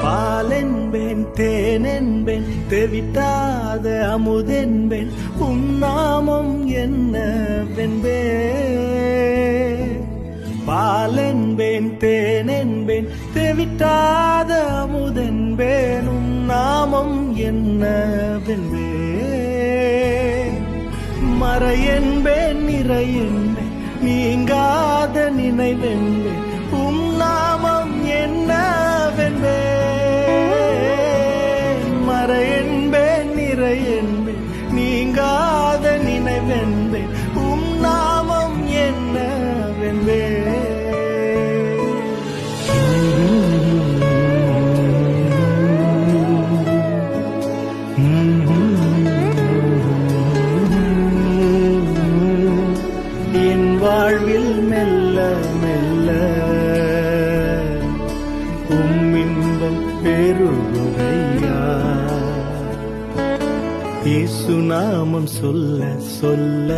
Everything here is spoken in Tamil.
பாலென்பேன் தேனென்பேன் தெவிட்டாத அமுதென்பேன் நாமம் என்னவென்பே. பாலென்பேன் தேனென்பேன் தெவிட்டாத அமுதென்பேன் நாமம் என்னவென்பே. மறையென்பேன் நிறையென்பேன் நீங்காத நினைவென்பேன் நாமம் என்னவென்பே. மறையென்பேன் நிறையென்பேன் நீங்காத நினைவென்பேன் நாமம் என்னவென்பே. என் வாழ்வில் மெல்ல மெல்ல இன்பம் பெருகுதையா. இயேசு நாமம் சொல்ல சொல்ல